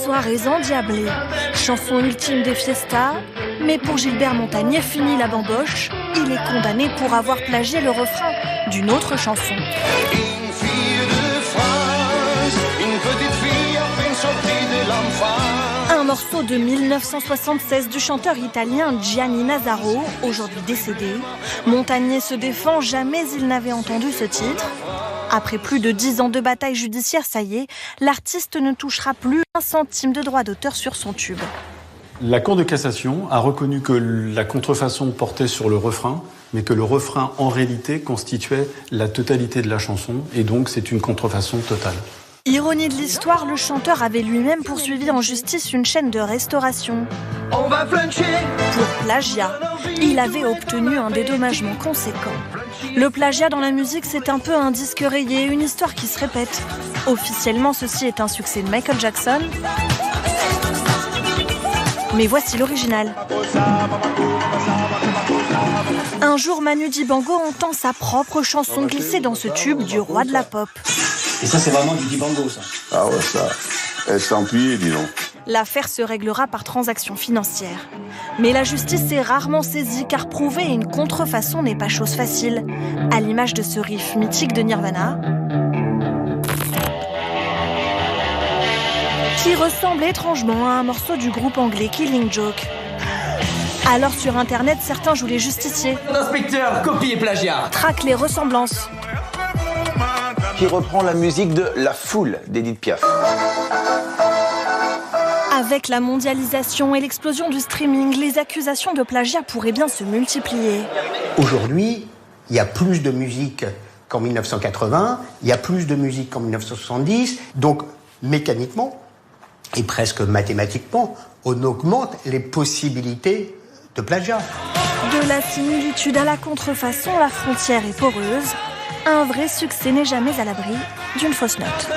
Soirées endiablées, chanson ultime des fiestas, mais pour Gilbert Montagné, fini la bamboche, il est condamné pour avoir plagié le refrain d'une autre chanson. Une fille de France, une petite fille à peine sortie de l'enfance. Un morceau de 1976 du chanteur italien Gianni Nazaro, aujourd'hui décédé. Montagné se défend, jamais il n'avait entendu ce titre. Après plus de 10 ans de bataille judiciaire, ça y est, l'artiste ne touchera plus un centime de droit d'auteur sur son tube. La Cour de cassation a reconnu que la contrefaçon portait sur le refrain, mais que le refrain, en réalité, constituait la totalité de la chanson, et donc c'est une contrefaçon totale. Ironie de l'histoire, le chanteur avait lui-même poursuivi en justice une chaîne de restauration. On va flancher Pour plagiat, il avait obtenu un dédommagement conséquent. Le plagiat dans la musique, c'est un peu un disque rayé, une histoire qui se répète. Officiellement, ceci est un succès de Michael Jackson. Mais voici l'original. Un jour, Manu Dibango entend sa propre chanson glisser dans ce tube du roi de la pop. Et ça, c'est vraiment du Dibango, ça. Ah ouais, ça. Estampillé, dis donc. L'affaire se réglera par transaction financière. Mais la justice est rarement saisie car prouver une contrefaçon n'est pas chose facile. À l'image de ce riff mythique de Nirvana, qui ressemble étrangement à un morceau du groupe anglais Killing Joke. Alors sur internet, certains jouent les justiciers, Inspecteur, copie et plagiat. traquent les ressemblances. Qui reprend la musique de La Foule d'Edith Piaf. Avec la mondialisation et l'explosion du streaming, les accusations de plagiat pourraient bien se multiplier. Aujourd'hui, il y a plus de musique qu'en 1980, il y a plus de musique qu'en 1970, donc mécaniquement et presque mathématiquement, on augmente les possibilités de plagiat. De la similitude à la contrefaçon, la frontière est poreuse. Un vrai succès n'est jamais à l'abri d'une fausse note.